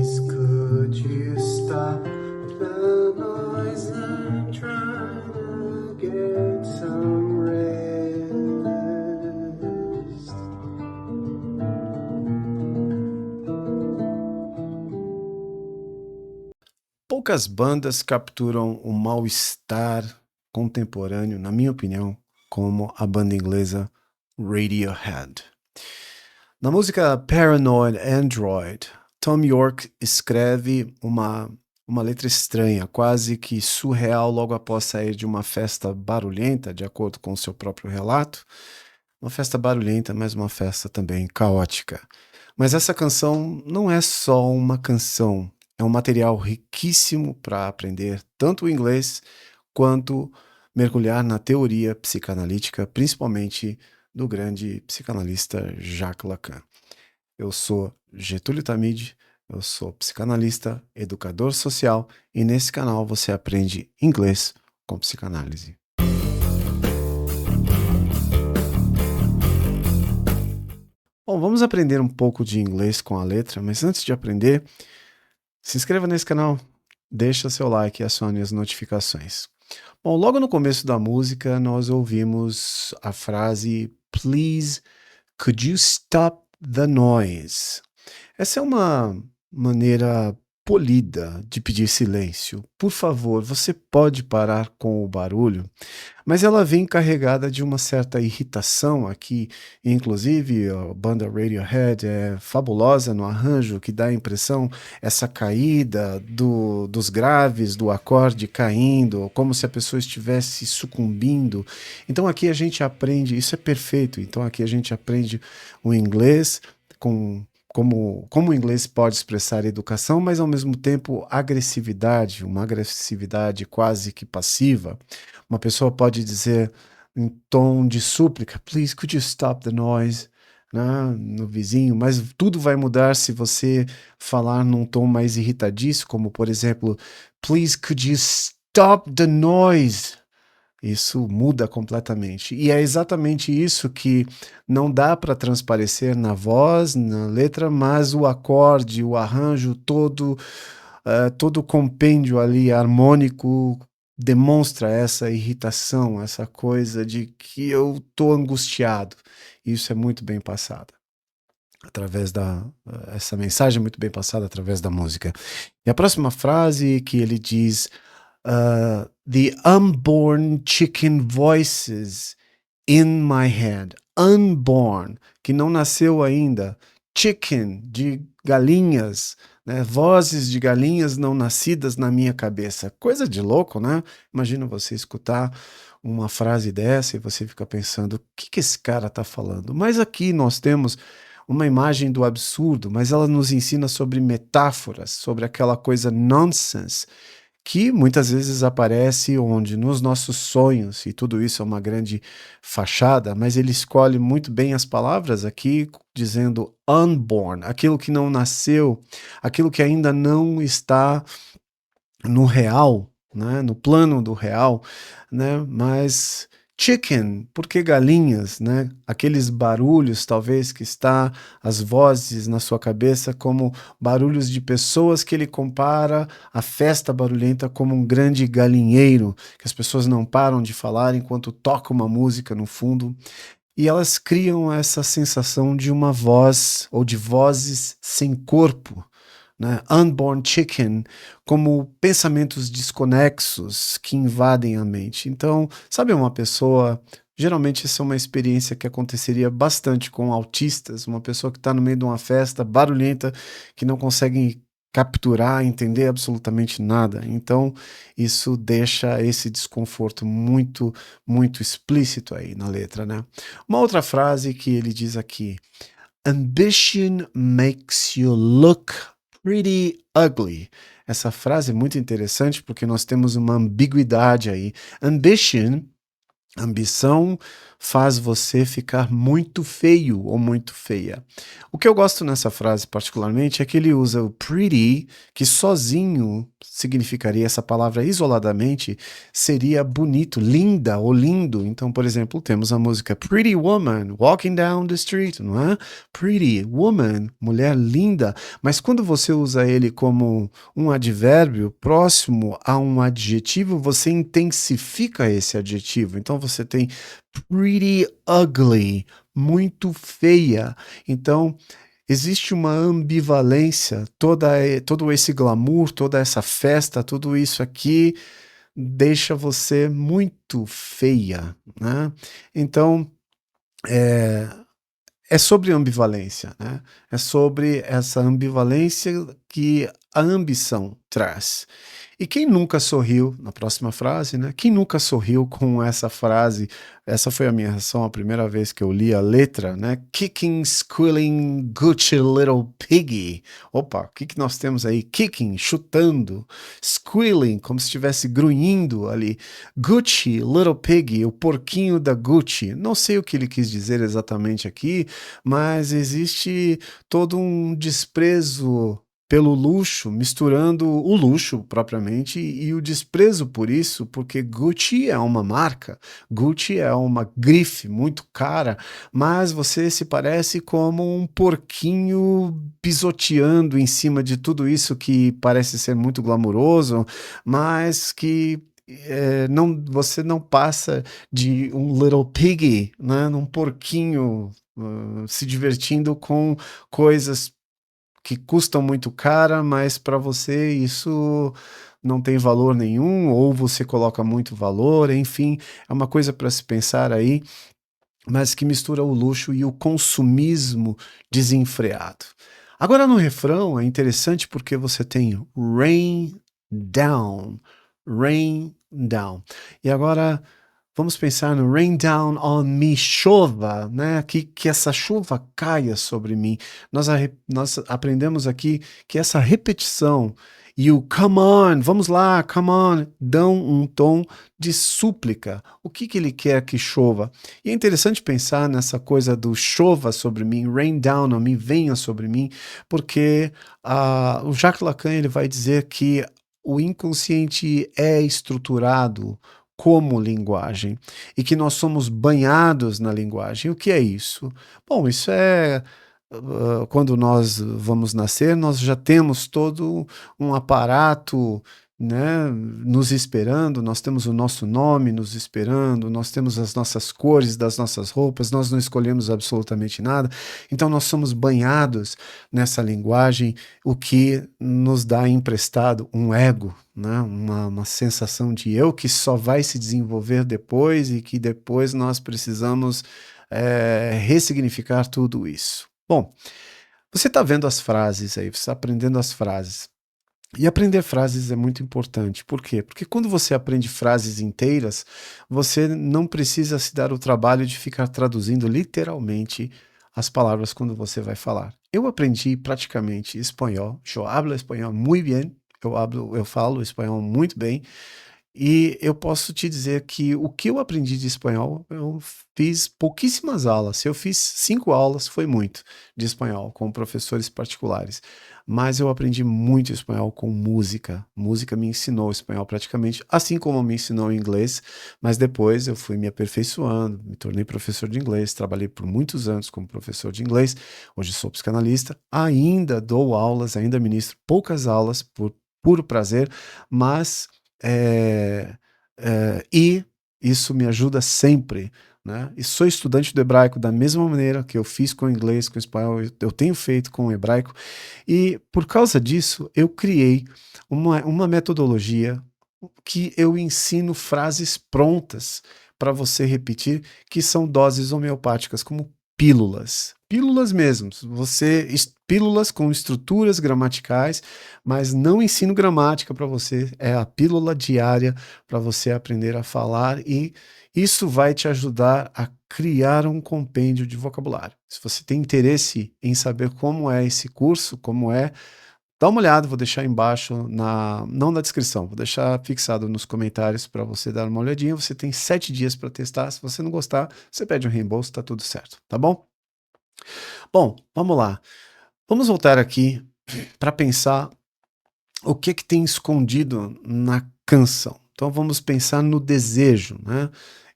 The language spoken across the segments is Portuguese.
Please, could you stop the noise? I'm trying to get some rest. Poucas bandas capturam o mal-estar contemporâneo, na minha opinião, como a banda inglesa Radiohead. Na música Paranoid Android, Tom York escreve uma letra estranha, quase que surreal, logo após sair de uma festa barulhenta, de acordo com o seu próprio relato. Uma festa barulhenta, mas uma festa também caótica. Mas essa canção não é só uma canção, é um material riquíssimo para aprender tanto o inglês quanto mergulhar na teoria psicanalítica, principalmente do grande psicanalista Jacques Lacan. Eu sou Getúlio Tamide, eu sou psicanalista, educador social e nesse canal você aprende inglês com psicanálise. Bom, vamos aprender um pouco de inglês com a letra, mas antes de aprender, se inscreva nesse canal, deixa seu like e acione as notificações. Bom, logo no começo da música nós ouvimos a frase Please, could you stop the noise? Essa é uma maneira polida de pedir silêncio. Por favor, você pode parar com o barulho? Mas ela vem carregada de uma certa irritação aqui, inclusive a banda Radiohead é fabulosa no arranjo, que dá a impressão, essa caída dos graves, do acorde caindo, como se a pessoa estivesse sucumbindo. Então aqui a gente aprende, isso é perfeito, então aqui a gente aprende o inglês como o inglês pode expressar educação, mas ao mesmo tempo agressividade, uma agressividade quase que passiva. Uma pessoa pode dizer em tom de súplica, please, could you stop the noise? Né, no vizinho, mas tudo vai mudar se você falar num tom mais irritadiço, como por exemplo, please, could you stop the noise? Isso muda completamente. E é exatamente isso que não dá para transparecer na voz, na letra, mas o acorde, o arranjo, todo o compêndio ali harmônico demonstra essa irritação, essa coisa de que eu tô angustiado. Isso é muito bem passado. Essa mensagem é muito bem passada através da música. E a próxima frase que ele diz... the unborn chicken voices in my head. Unborn, que não nasceu ainda. Chicken, de galinhas, né? Vozes de galinhas não nascidas na minha cabeça. Coisa de louco, né? Imagina você escutar uma frase dessa e você fica pensando, o que esse cara está falando? Mas aqui nós temos uma imagem do absurdo, mas ela nos ensina sobre metáforas, sobre aquela coisa nonsense, que muitas vezes aparece onde? Nos nossos sonhos, e tudo isso é uma grande fachada, mas ele escolhe muito bem as palavras aqui, dizendo unborn, aquilo que não nasceu, aquilo que ainda não está no real, né, no plano do real, né, mas... Chicken, porque galinhas, né? Aqueles barulhos, talvez, que está as vozes na sua cabeça como barulhos de pessoas que ele compara a festa barulhenta como um grande galinheiro, que as pessoas não param de falar enquanto toca uma música no fundo. E elas criam essa sensação de uma voz, ou de vozes sem corpo, né? Unborn chicken, como pensamentos desconexos que invadem a mente. Então, sabe uma pessoa... Geralmente essa é uma experiência que aconteceria bastante com autistas, uma pessoa que está no meio de uma festa barulhenta, que não consegue capturar, entender absolutamente nada. Então, isso deixa esse desconforto muito, muito explícito aí na letra, né? Uma outra frase que ele diz aqui, ambition makes you look pretty ugly. Essa frase é muito interessante porque nós temos uma ambiguidade aí. Ambition, ambição, faz você ficar muito feio ou muito feia. O que eu gosto nessa frase particularmente é que ele usa o pretty, que sozinho significaria essa palavra isoladamente, seria bonito, linda ou lindo. Então, por exemplo, temos a música Pretty Woman, Walking Down the Street, não é? Pretty Woman, mulher linda. Mas quando você usa ele como um advérbio próximo a um adjetivo, você intensifica esse adjetivo. Então você tem pretty ugly, muito feia. Então existe uma ambivalência, todo esse glamour, toda essa festa, tudo isso aqui deixa você muito feia, né? Então é, é sobre ambivalência, né? É sobre essa ambivalência que a ambição traz. E quem nunca sorriu, na próxima frase, né? Quem nunca sorriu com essa frase? Essa foi a minha reação a primeira vez que eu li a letra, né? Kicking, squealing, Gucci little piggy. Opa, o que nós temos aí? Kicking, chutando, squealing, como se estivesse grunhindo ali. Gucci little piggy, o porquinho da Gucci. Não sei o que ele quis dizer exatamente aqui, mas existe todo um desprezo pelo luxo, misturando o luxo propriamente e o desprezo por isso, porque Gucci é uma marca, Gucci é uma grife muito cara, mas você se parece como um porquinho pisoteando em cima de tudo isso que parece ser muito glamuroso, mas que você não passa de um little piggy, né, num porquinho se divertindo com coisas que custam muito cara, mas para você isso não tem valor nenhum, ou você coloca muito valor, enfim, é uma coisa para se pensar aí, mas que mistura o luxo e o consumismo desenfreado. Agora no refrão é interessante porque você tem down, rain down. E agora vamos pensar no rain down on me, chova, né? Que essa chuva caia sobre mim. Nós aprendemos aqui que essa repetição e o come on, vamos lá, come on, dão um tom de súplica. O que ele quer que chova? E é interessante pensar nessa coisa do chova sobre mim, rain down on me, venha sobre mim, porque o Jacques Lacan ele vai dizer que o inconsciente é estruturado como linguagem e que nós somos banhados na linguagem. O que é isso? Bom, isso é quando nós vamos nascer, nós já temos todo um aparato, né, nos esperando, nós temos o nosso nome nos esperando, nós temos as nossas cores das nossas roupas, nós não escolhemos absolutamente nada, então nós somos banhados nessa linguagem, o que nos dá emprestado um ego, né, uma sensação de eu que só vai se desenvolver depois e que depois nós precisamos ressignificar tudo isso. Bom, você está vendo as frases aí, você está aprendendo as frases. E aprender frases é muito importante. Por quê? Porque quando você aprende frases inteiras, você não precisa se dar o trabalho de ficar traduzindo literalmente as palavras quando você vai falar. Eu aprendi praticamente espanhol. Eu hablo espanhol muito bem. Eu falo espanhol muito bem. E eu posso te dizer que o que eu aprendi de espanhol, eu fiz pouquíssimas aulas. Se eu fiz 5 aulas, foi muito de espanhol, com professores particulares. Mas eu aprendi muito espanhol com música. Música me ensinou espanhol praticamente, assim como me ensinou inglês. Mas depois eu fui me aperfeiçoando, me tornei professor de inglês, trabalhei por muitos anos como professor de inglês. Hoje sou psicanalista, ainda dou aulas, ainda ministro poucas aulas por puro prazer, mas e isso me ajuda sempre, né? E sou estudante do hebraico da mesma maneira que eu fiz com o inglês, com o espanhol, eu tenho feito com o hebraico, e por causa disso eu criei uma metodologia que eu ensino frases prontas para você repetir, que são doses homeopáticas, como pílulas. Pílulas mesmo. Pílulas com estruturas gramaticais, mas não ensino gramática para você. É a pílula diária para você aprender a falar e isso vai te ajudar a criar um compêndio de vocabulário. Se você tem interesse em saber como é esse curso, como é, Dá uma olhada, vou deixar embaixo, não na descrição, vou deixar fixado nos comentários para você dar uma olhadinha. Você tem 7 dias para testar. Se você não gostar, você pede um reembolso, tá tudo certo, tá bom? Bom, vamos lá. Vamos voltar aqui para pensar o que tem escondido na canção. Então vamos pensar no desejo, né?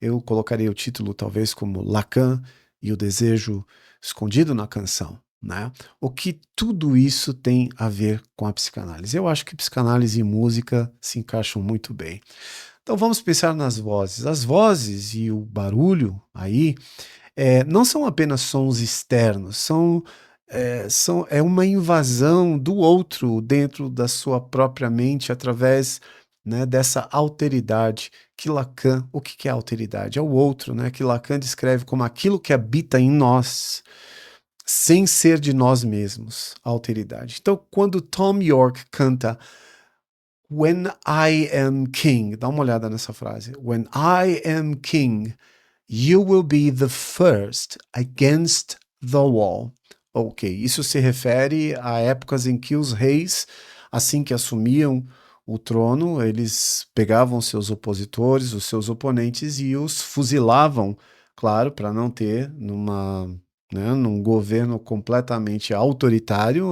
Eu colocaria o título talvez como Lacan e o desejo escondido na canção, né? O que tudo isso tem a ver com a psicanálise? Eu acho que psicanálise e música se encaixam muito bem. Então vamos pensar nas vozes. As vozes e o barulho aí não são apenas sons externos, é uma invasão do outro dentro da sua própria mente através, né, dessa alteridade que Lacan, o que é alteridade? É o outro, né, que Lacan descreve como aquilo que habita em nós, sem ser de nós mesmos, a alteridade. Então, quando Tom York canta When I am king, dá uma olhada nessa frase. When I am king, you will be the first against the wall. Ok, isso se refere a épocas em que os reis, assim que assumiam o trono, eles pegavam seus opositores, os seus oponentes e os fuzilavam, claro, para não ter num governo completamente autoritário,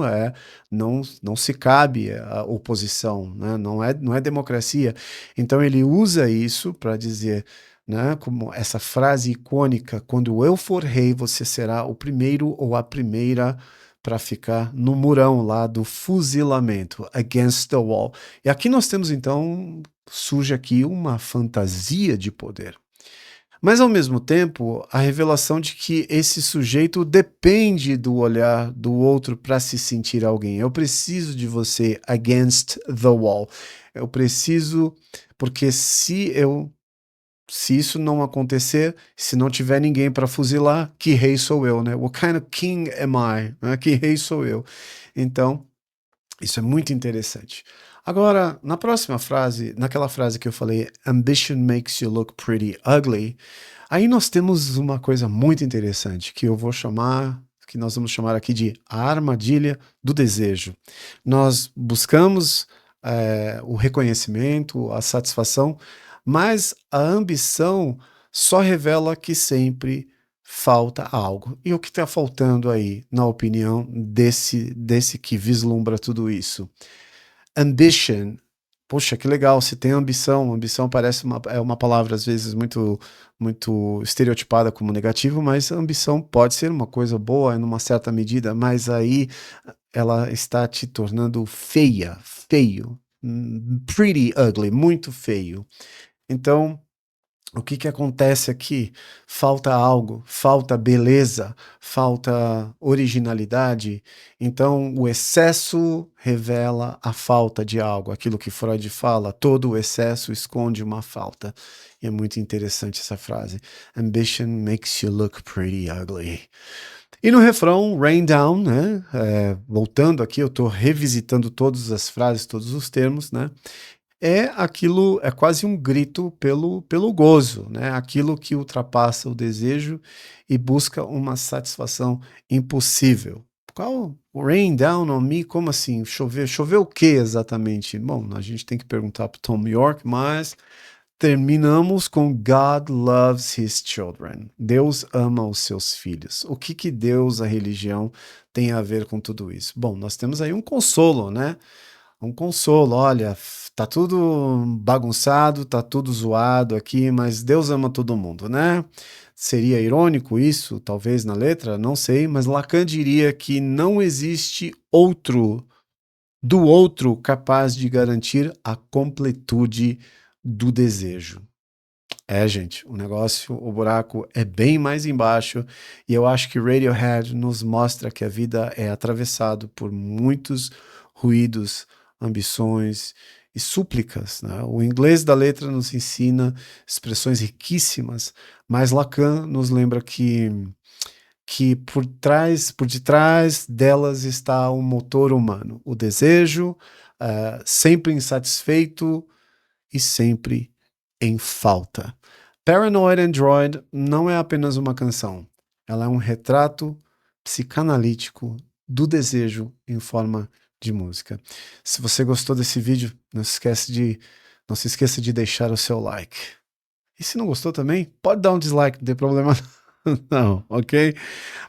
não se cabe a oposição, né? Não é democracia. Então ele usa isso para dizer, né, como essa frase icônica: quando eu for rei, você será o primeiro ou a primeira para ficar no murão lá do fuzilamento, against the wall. E aqui nós temos então, surge aqui uma fantasia de poder. Mas ao mesmo tempo, a revelação de que esse sujeito depende do olhar do outro para se sentir alguém. Eu preciso de você against the wall. Eu preciso, porque se isso não acontecer, se não tiver ninguém para fuzilar, que rei sou eu, né? What kind of king am I? Né? Que rei sou eu? Então, isso é muito interessante. Agora, na próxima frase, naquela frase que eu falei, ambition makes you look pretty ugly, aí nós temos uma coisa muito interessante que nós vamos chamar aqui de a armadilha do desejo. Nós buscamos o reconhecimento, a satisfação, mas a ambição só revela que sempre falta algo. E o que está faltando aí, na opinião desse que vislumbra tudo isso? Ambition. Poxa, que legal, se tem ambição. Ambição parece uma palavra às vezes muito estereotipada como negativo, mas ambição pode ser uma coisa boa em uma certa medida, mas aí ela está te tornando feio, pretty ugly, muito feio. Então, o que acontece aqui? Falta algo, falta beleza, falta originalidade. Então, o excesso revela a falta de algo. Aquilo que Freud fala, todo o excesso esconde uma falta. E é muito interessante essa frase. Ambition makes you look pretty ugly. E no refrão, Rain Down, né? Voltando aqui, eu estou revisitando todas as frases, todos os termos, né? É quase um grito pelo gozo, né? Aquilo que ultrapassa o desejo e busca uma satisfação impossível. Qual? Rain down on me? Como assim? Chover? Chover o que exatamente? Bom, a gente tem que perguntar para Tom York, mas terminamos com God loves his children. Deus ama os seus filhos. O que Deus, a religião, tem a ver com tudo isso? Bom, nós temos aí um consolo, né? Um consolo, olha, tá tudo bagunçado, tá tudo zoado aqui, mas Deus ama todo mundo, né? Seria irônico isso, talvez na letra, não sei, mas Lacan diria que não existe do outro capaz de garantir a completude do desejo. Gente, o buraco é bem mais embaixo, e eu acho que Radiohead nos mostra que a vida é atravessado por muitos ruídos, ambições e súplicas, né? O inglês da letra nos ensina expressões riquíssimas, mas Lacan nos lembra que por detrás delas está o motor humano, o desejo, sempre insatisfeito e sempre em falta. Paranoid Android não é apenas uma canção, ela é um retrato psicanalítico do desejo em forma de música. Se você gostou desse vídeo, não se esqueça de deixar o seu like. E se não gostou também, pode dar um dislike, não tem problema não, ok?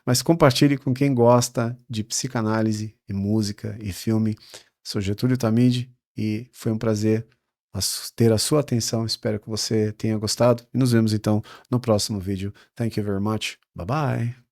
Mas compartilhe com quem gosta de psicanálise e música e filme. Sou Getúlio Tamide e foi um prazer ter a sua atenção. Espero que você tenha gostado e nos vemos então no próximo vídeo. Thank you very much. Bye bye.